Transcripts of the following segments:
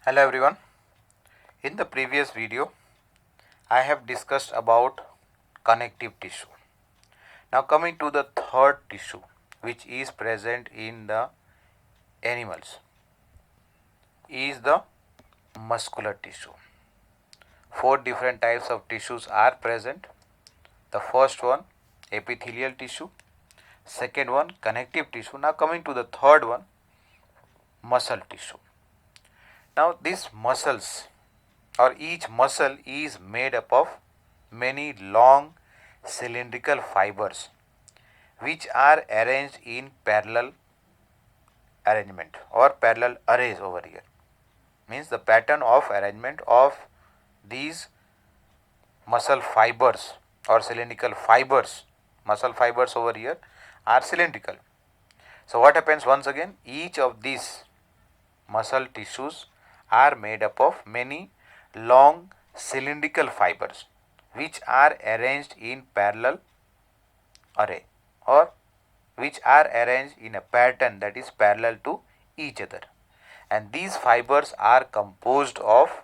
Hello everyone. In the previous video, I have discussed about connective tissue. Now coming to the third tissue which is present in the animals is the muscular tissue. Four different types of tissues are present. The first one epithelial tissue, second one connective tissue. Now coming to the third one muscle tissue. Now these muscles or each muscle is made up of many long cylindrical fibers which are arranged in parallel arrangement or parallel arrays over here. Means the pattern of arrangement of these muscle fibers or cylindrical fibers, muscle fibers over here are cylindrical. So what happens once again, each of these muscle tissues are made up of many long cylindrical fibers which are arranged in parallel array or which are arranged in a pattern that is parallel to each other, and these fibers are composed of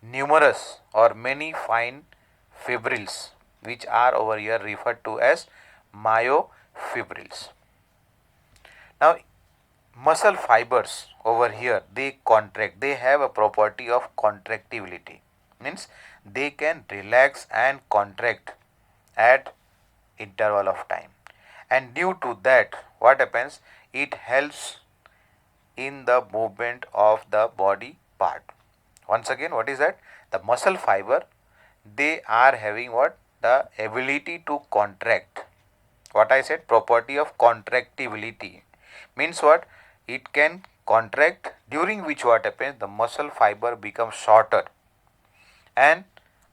numerous or many fine fibrils which are over here referred to as myofibrils. Now muscle fibers over here, they contract, they have a property of contractility, means they can relax and contract at interval of time, and due to that what happens, it helps in the movement of the body part. Once again, what is that? The muscle fiber, they are having what? The ability to contract. What I said, property of contractibility means what? It can contract, during which what happens, the muscle fiber becomes shorter, and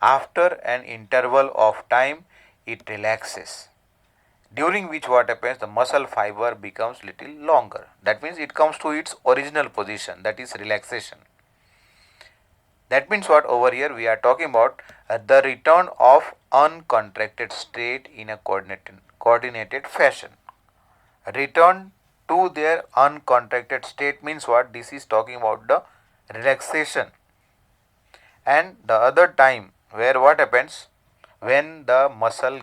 after an interval of time it relaxes, during which what happens, the muscle fiber becomes little longer. That means it comes to its original position, that is relaxation. That means what, over here we are talking about the return of uncontracted state in a coordinated fashion. Return to their uncontracted state means what? This is talking about the relaxation. And the other time where what happens, when the muscle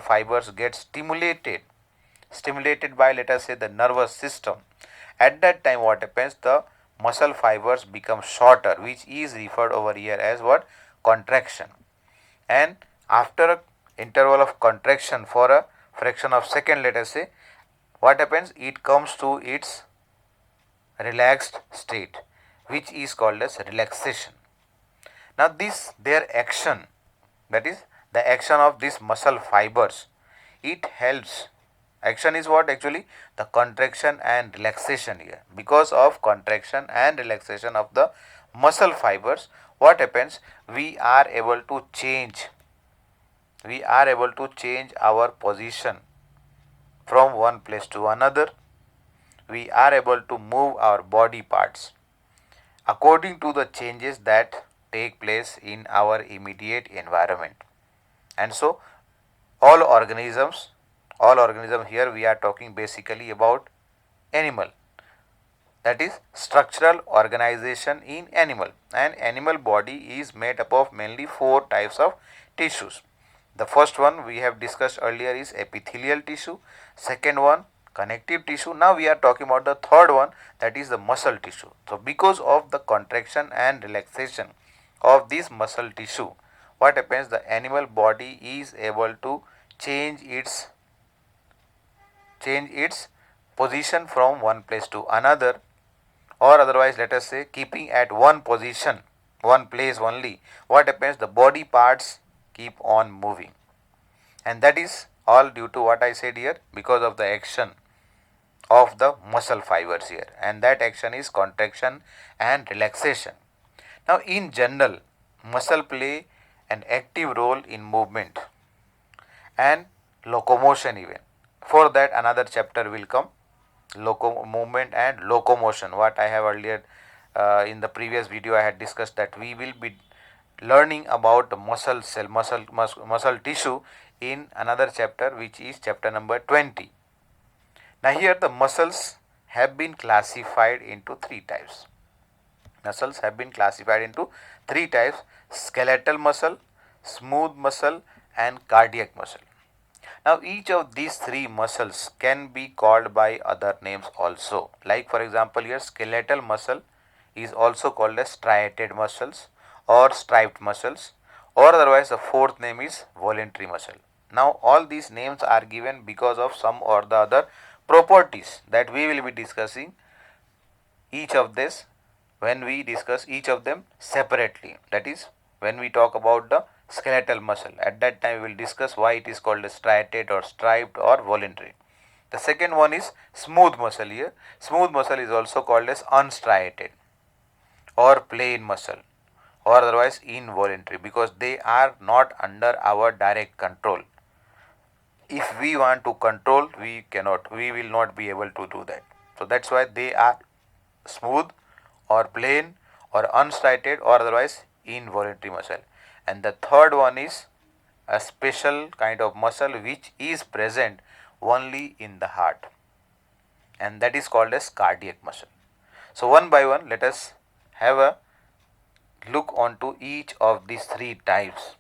fibers get stimulated by, let us say, the nervous system, at that time what happens, the muscle fibers become shorter, which is referred over here as what? Contraction. And after a interval of contraction for a fraction of second, let us say, what happens, it comes to its relaxed state, which is called as relaxation. Now this, their action, that is the action of these muscle fibers, it helps. Action is what actually? The contraction and relaxation here. Because of contraction and relaxation of the muscle fibers, what happens? We are able to change our position from one place to another. We are able to move our body parts according to the changes that take place in our immediate environment. And so all organisms here we are talking basically about animal, that is structural organization in animal, and animal body is made up of mainly four types of tissues. The first one we have discussed earlier is epithelial tissue, second one connective tissue. Now we are talking about the third one, that is the muscle tissue. So because of the contraction and relaxation of this muscle tissue, what happens, the animal body is able to change its position from one place to another, or otherwise let us say keeping at one position, one place only, what happens, the body parts keep on moving, and that is all due to what I said here, because of the action of the muscle fibers here, and that action is contraction and relaxation. Now in general, muscle play an active role in movement and locomotion even. For that another chapter will come, movement and locomotion. What I have earlier in the previous video I had discussed, that we will be learning about the muscle cell, muscle tissue in another chapter, which is chapter number 20. Now here the muscles have been classified into three types. muscles have been classified into three types: skeletal muscle, smooth muscle, and cardiac muscle. Now each of these three muscles can be called by other names also. Like for example here, skeletal muscle is also called as striated muscles or striped muscles, or otherwise the fourth name is voluntary muscle. Now all these names are given because of some or the other properties that we will be discussing each of this when we discuss each of them separately. That is, when we talk about the skeletal muscle, at that time we will discuss why it is called as striated or striped or voluntary. The second one is smooth muscle. Here smooth muscle is also called as unstriated or plain muscle or otherwise involuntary, because they are not under our direct control. If we want to control, we will not be able to do that. So that's why they are smooth or plain or unstriated or otherwise involuntary muscle. And the third one is a special kind of muscle which is present only in the heart, and that is called as cardiac muscle. So one by one, let us have a look onto each of these three types.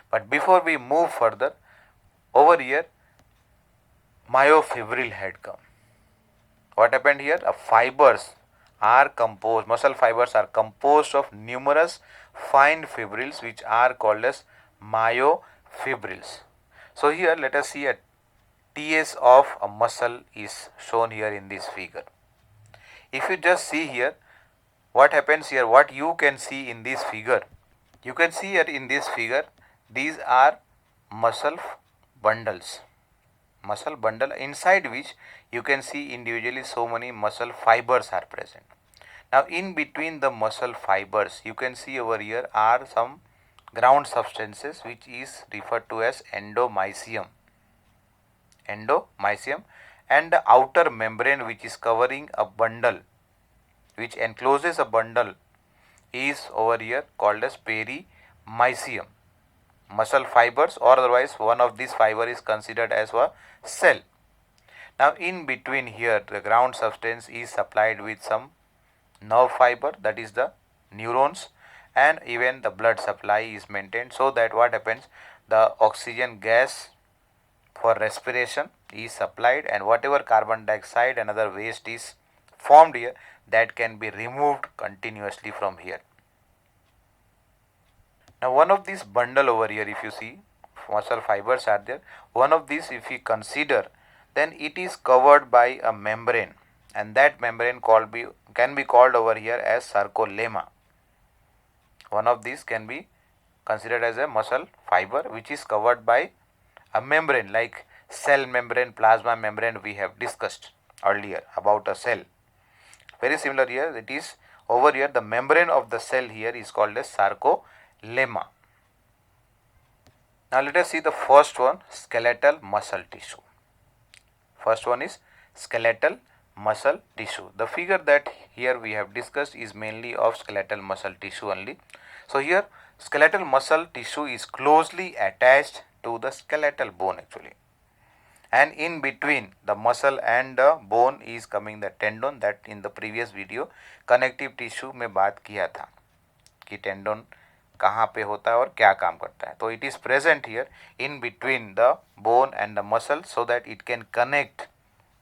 But before we move further, over here myofibril had come. What happened here? Muscle fibers are composed of numerous fine fibrils which are called as myofibrils. So here let us see a TS of a muscle is shown here in this figure. If you just see here, what happens here, what you can see in this figure, you can see here in this figure, these are muscle bundles. Muscle bundle inside which you can see individually so many muscle fibers are present. Now in between the muscle fibers, you can see over here are some ground substances which is referred to as endomysium. Endomysium, and the outer membrane which is covering a bundle, which encloses a bundle, is over here called as perimysium. Muscle fibers, or otherwise one of these fiber is considered as a cell. Now in between here the ground substance is supplied with some nerve fiber, that is the neurons, and even the blood supply is maintained, so that what happens, the oxygen gas for respiration is supplied, and whatever carbon dioxide and other waste is formed here, that can be removed continuously from here. Now one of these bundle over here, if you see muscle fibers are there, one of these if we consider, then it is covered by a membrane, and that membrane can be called over here as sarcolemma. One of these can be considered as a muscle fiber which is covered by a membrane, like cell membrane, plasma membrane we have discussed earlier about a cell. Very similar here, it is over here the membrane of the cell here is called as sarcolemma. Now let us see the first one, skeletal muscle tissue. First one is skeletal muscle tissue. The figure that here we have discussed is mainly of skeletal muscle tissue only. So here skeletal muscle tissue is closely attached to the skeletal bone actually, and in between the muscle and the bone is coming the tendon, that in the previous video connective tissue में बात किया था कि tendon कहाँ पे होता है और क्या काम करता है. तो it is present here in between the bone and the muscle, so that it can connect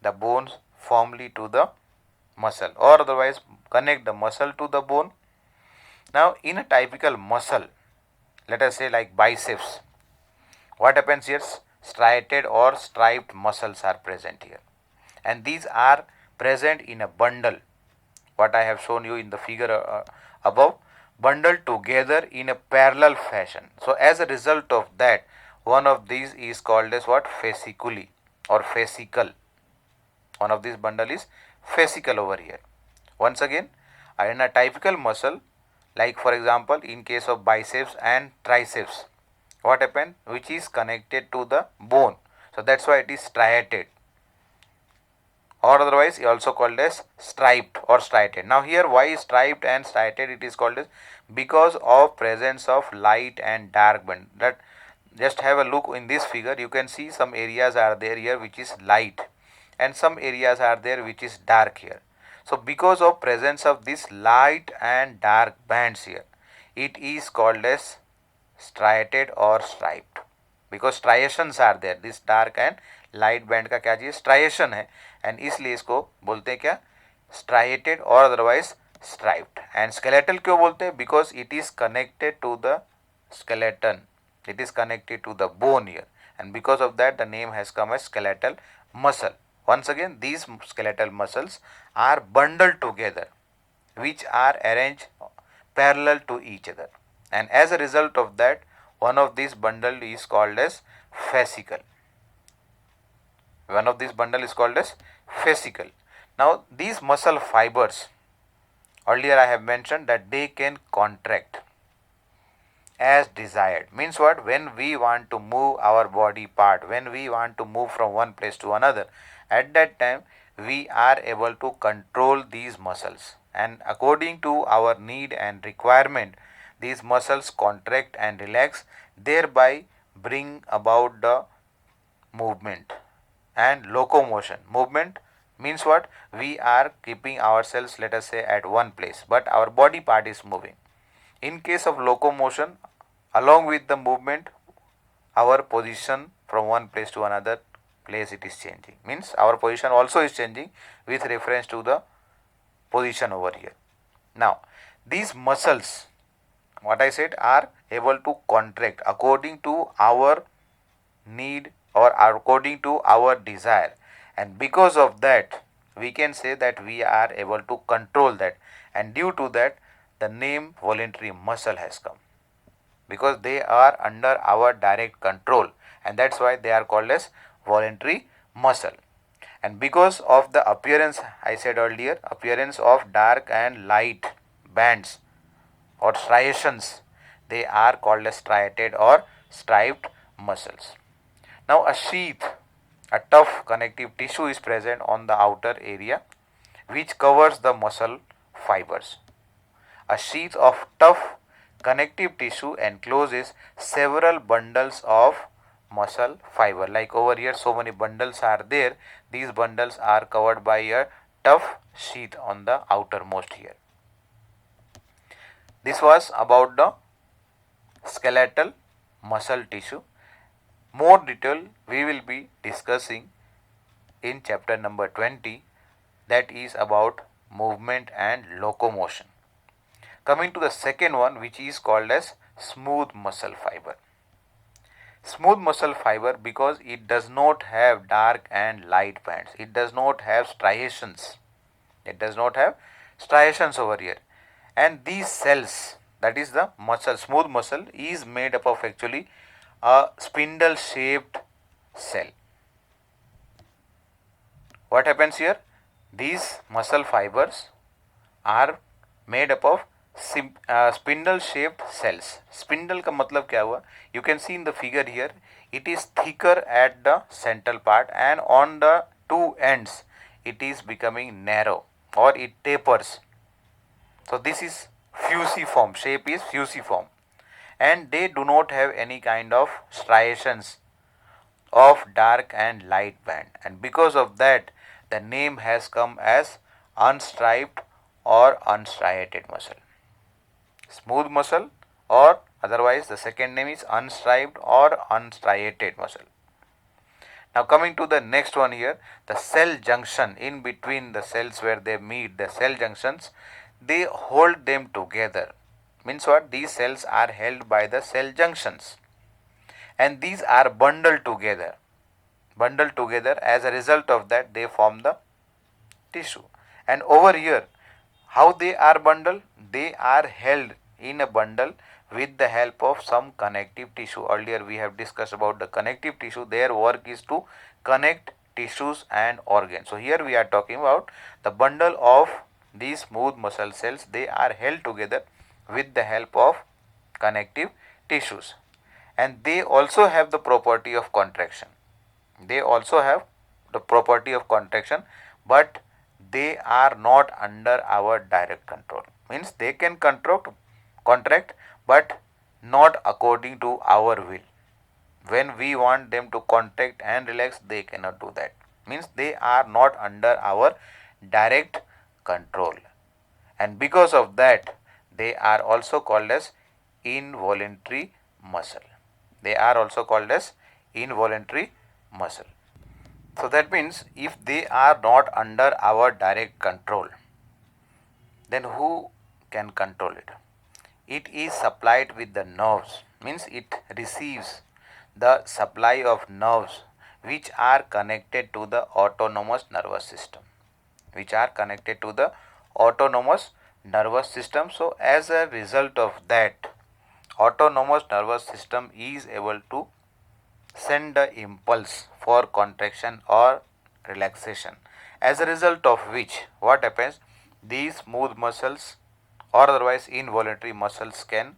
the bones firmly to the muscle, or otherwise connect the muscle to the bone. Now in a typical muscle, let us say like biceps, what happens here, striated or striped muscles are present here, and these are present in a bundle, what I have shown you in the figure above, bundled together in a parallel fashion. So as a result of that, one of these is called as what, fasciculi or fascicle. One of these bundle is fascicle over here. Once again, in a typical muscle, like for example in case of biceps and triceps, what happened, which is connected to the bone, so that's why it is striated, or otherwise also called as striped or striated. Now here why striped and striated it is called as, because of presence of light and dark band. That just have a look in this figure, you can see some areas are there here which is light and some areas are there which is dark here. So because of presence of this light and dark bands here, it is called as striated or striped. Because striations are there, this dark and light band का क्या चाहिए, striation है, and इसलिए इसको बोलते हैं क्या, striated or otherwise striped. And skeletal क्यों बोलते हैं, because it is connected to the skeleton, it is connected to the bone here, and because of that the name has come as skeletal muscle. Once again, these skeletal muscles are bundled together, which are arranged parallel to each other, and as a result of that, one of these bundle is called as fascicle. One of these bundle is called as fascicle. Now these muscle fibers, earlier I have mentioned that they can contract as desired. Means what? When we want to move our body part, when we want to move from one place to another, at that time we are able to control these muscles, and according to our need and requirement, these muscles contract and relax, thereby bring about the movement and locomotion. Movement means what? We are keeping ourselves, let us say, at one place, but our body part is moving. In case of locomotion, along with the movement, our position from one place to another place it is changing. Means our position also is changing with reference to the position over here. Now these muscles, what I said, are able to contract according to our need or according to our desire, and because of that we can say that we are able to control that, and due to that the name voluntary muscle has come, because they are under our direct control, and that's why they are called as voluntary muscle. And because of the appearance, I said earlier, appearance of dark and light bands or striations, they are called as striated or striped muscles. Now a sheath, a tough connective tissue is present on the outer area which covers the muscle fibers. A sheath of tough connective tissue encloses several bundles of muscle fiber. Like over here, so many bundles are there. These bundles are covered by a tough sheath on the outermost here. This was about the skeletal muscle tissue. More detail we will be discussing in chapter number 20, that is about movement and locomotion. Coming to the second one, which is called as smooth muscle fiber. Smooth muscle fiber, because it does not have dark and light bands, it does not have striations, it does not have striations over here, and these cells, that is the muscle, smooth muscle, is made up of actually a spindle shaped cell. What happens here? These muscle fibers are made up of spindle shaped cells. Spindle का मतलब क्या हुआ? You can see in the figure here, it is thicker at the central part, and on the two ends it is becoming narrow or it tapers. So this is fusiform, shape is fusiform, and they do not have any kind of striations of dark and light band, and because of that the name has come as unstriped or unstriated muscle. Smooth muscle, or otherwise the second name is unstriped or unstriated muscle. Now coming to the next one here, the cell junction, in between the cells where they meet, the cell junctions, they hold them together. Means what? These cells are held by the cell junctions, and these are bundled together. Bundled together, as a result of that they form the tissue. And over here, how they are bundled? They are held in a bundle with the help of some connective tissue. Earlier we have discussed about the connective tissue. Their work is to connect tissues and organs. So here we are talking about the bundle of these smooth muscle cells. They are held together with the help of connective tissues, and they also have the property of contraction. They also have the property of contraction, but they are not under our direct control. Means they can contract, but not according to our will. When we want them to contract and relax, they cannot do that. Means they are not under our direct control, and because of that they are also called as involuntary muscle. They are also called as involuntary muscle. So that means if they are not under our direct control, then who can control it? It is supplied with the nerves, means it receives the supply of nerves which are connected to the autonomous nervous system, which are connected to the autonomous nervous system. So as a result of that, autonomous nervous system is able to send the impulse for contraction or relaxation, as a result of which what happens, these smooth muscles or otherwise involuntary muscles can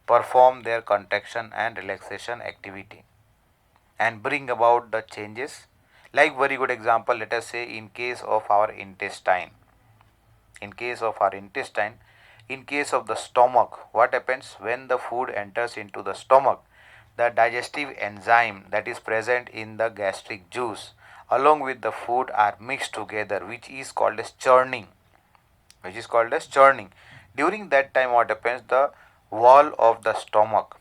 perform their contraction and relaxation activity and bring about the changes. Like very good example, let us say in case of our intestine, in case of our intestine, in case of the stomach, what happens when the food enters into the stomach, the digestive enzyme that is present in the gastric juice along with the food are mixed together, which is called as churning, which is called as churning. During that time what happens, the wall of the stomach,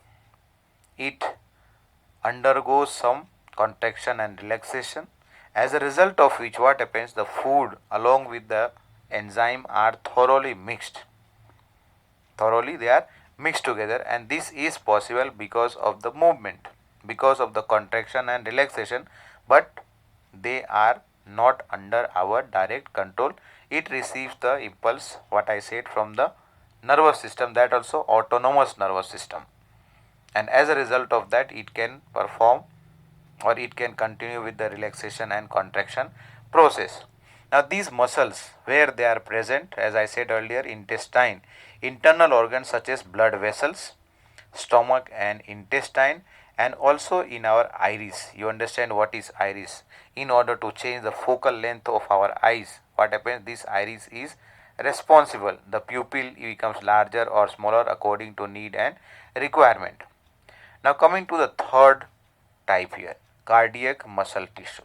it undergoes some contraction and relaxation, as a result of which what happens, the food along with the enzyme are thoroughly they are mixed together, and this is possible because of the movement, because of the contraction and relaxation, but they are not under our direct control. It receives the impulse, what I said, from the nervous system, that also autonomous nervous system, and as a result of that it can perform or it can continue with the relaxation and contraction process. Now these muscles, where they are present, as I said earlier, intestine, internal organs such as blood vessels, stomach and intestine, and also in our iris. You understand what is iris? In order to change the focal length of our eyes, what happens, this iris is responsible. The pupil becomes larger or smaller according to need and requirement. Now coming to the third type here, cardiac muscle tissue.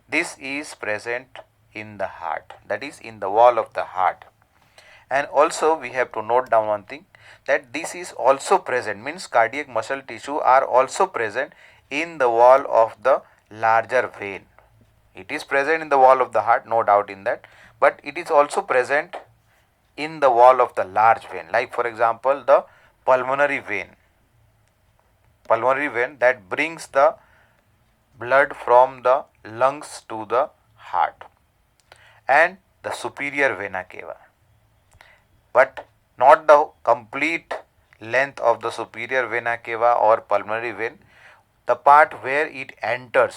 This is present in the heart, that is in the wall of the heart. And also we have to note down one thing, that this is also present, means cardiac muscle tissue are also present in the wall of the larger vein. It is present in the wall of the heart, no doubt in that, but it is also present in the wall of the large vein, like for example the pulmonary vein, that brings the blood from the lungs to the heart, and the superior vena cava, but not the complete length of the superior vena cava or pulmonary vein. The part where it enters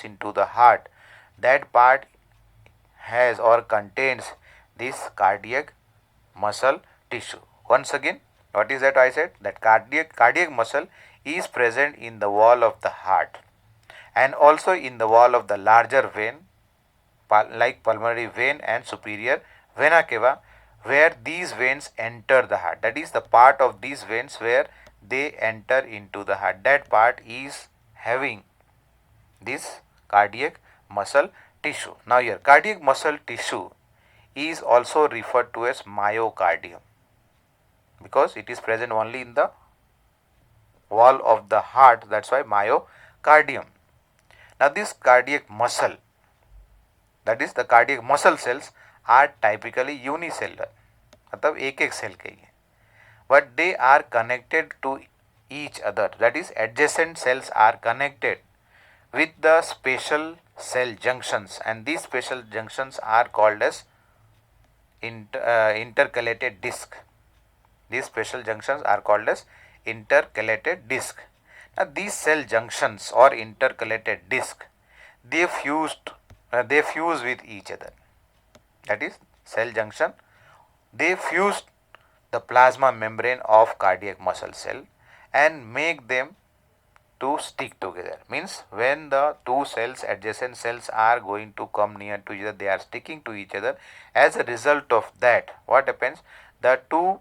into the heart, that part has or contains this cardiac muscle tissue. Once again, what is that I said? That cardiac muscle is present in the wall of the heart and also in the wall of the larger vein, like pulmonary vein and superior vena cava, where these veins enter the heart. That is the part of these veins where they enter into the heart. That part is having this cardiac muscle tissue. Now here, cardiac muscle tissue is also referred to as myocardium because it is present only in the wall of the heart. That's why myocardium. Now this cardiac muscle, that is the cardiac muscle cells, are typically unicellular, मतलब एक cell के ही है, but they are connected to each other, that is adjacent cells are connected with the special cell junctions, and these special junctions are called as intercalated disc. These special junctions are called as intercalated disc. Now these cell junctions or intercalated disc, they fuse with each other. That is cell junction. They fuse the plasma membrane of cardiac muscle cell and make them to stick together. Means when the two cells, adjacent cells, are going to come near to each other, they are sticking to each other. As a result of that, what happens? The two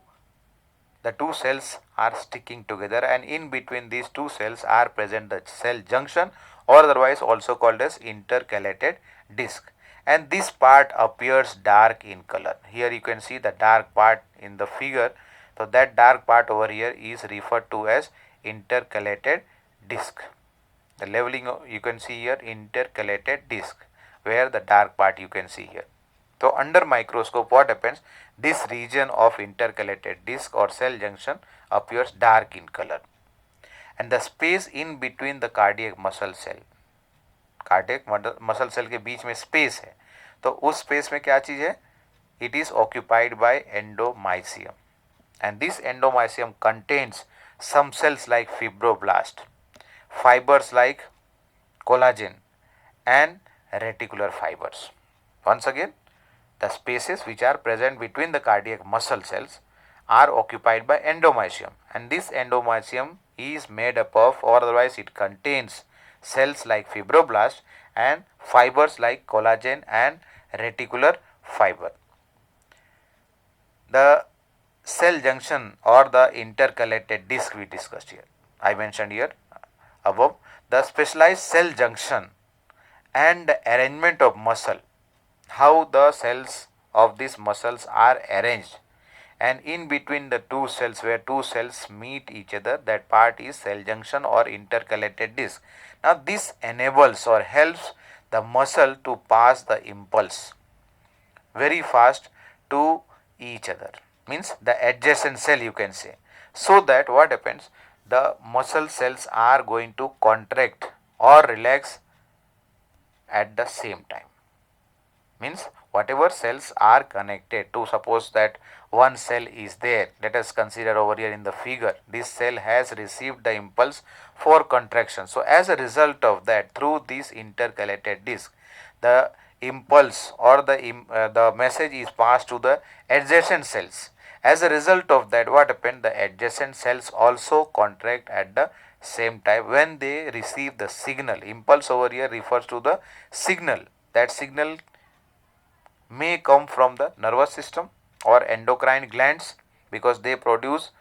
cells are sticking together, and in between these two cells are present the cell junction, or otherwise also called as intercalated disc. and this part appears dark in color. Here you can see the dark part in the figure. So that dark part over here is referred to as intercalated disc. The leveling you can see here, intercalated disc, where the dark part you can see here. So under microscope what happens, this region of intercalated disc or cell junction appears dark in color, and the space in between the cardiac muscle cell, cardiac muscle cell के बीच में space है, तो उस space में क्या चीज है, it is occupied by endomysium, and this endomysium contains some cells like fibroblast, fibers like collagen and reticular fibers. Once again, the spaces which are present between the cardiac muscle cells are occupied by endomysium, and this endomysium is made up of, or otherwise it contains cells like fibroblast and fibers like collagen and reticular fiber. The cell junction or the intercalated disc we discussed here, I mentioned here above, the specialized cell junction and the arrangement of muscle, how the cells of these muscles are arranged, and in between the two cells where two cells meet each other, that part is cell junction or intercalated disc. Now this enables or helps the muscle to pass the impulse very fast to each other, means the adjacent cell you can say, so that what happens, the muscle cells are going to contract or relax at the same time. Means whatever cells are connected to, suppose that one cell is there, let us consider over here in the figure, this cell has received the impulse for contraction. So as a result of that, through this intercalated disc, the impulse or the message is passed to the adjacent cells. As a result of that, what happened, the adjacent cells also contract at the same time when they receive the signal. Impulse over here refers to the signal. That signal may come from the nervous system or endocrine glands because they produce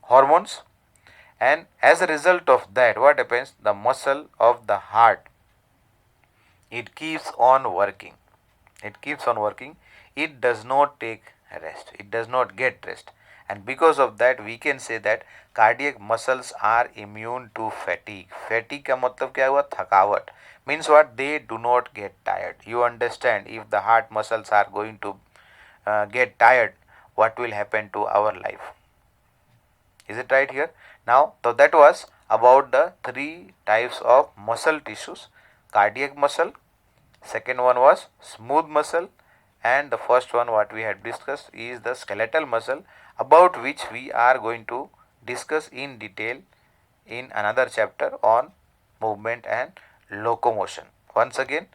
hormones, and as a result of that, what happens, the muscle of the heart, it keeps on working, it does not take rest, it does not get rest, and because of that we can say that cardiac muscles are immune to fatigue. Fatigue का मतलब क्या हुआ, थकावट, means what, they do not get tired. You understand, if the heart muscles are going to get tired, what will happen to our life? Is it right here? Now, so that was about the three types of muscle tissues: cardiac muscle, second one was smooth muscle, and the first one what we had discussed is the skeletal muscle, about which we are going to discuss in detail in another chapter on movement and locomotion. Once again,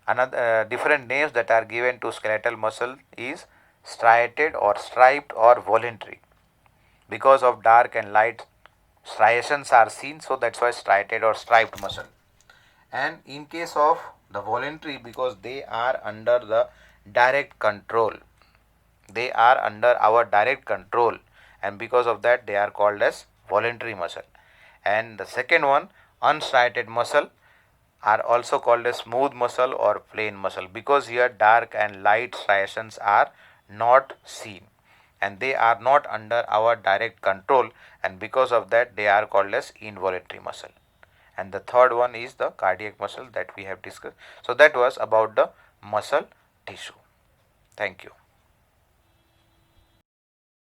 another different names that are given to skeletal muscle is striated or striped or voluntary. Because of dark and light, striations are seen, so that's why striated or striped muscle. And in case of the voluntary, because they are under the direct control, they are under our direct control, and because of that they are called as voluntary muscle. And the second one, unstriated muscle, are also called as smooth muscle or plain muscle, because here dark and light striations are not seen and they are not under our direct control, and because of that they are called as involuntary muscle. And the third one is the cardiac muscle that we have discussed. So that was about the muscle tissue. Thank you.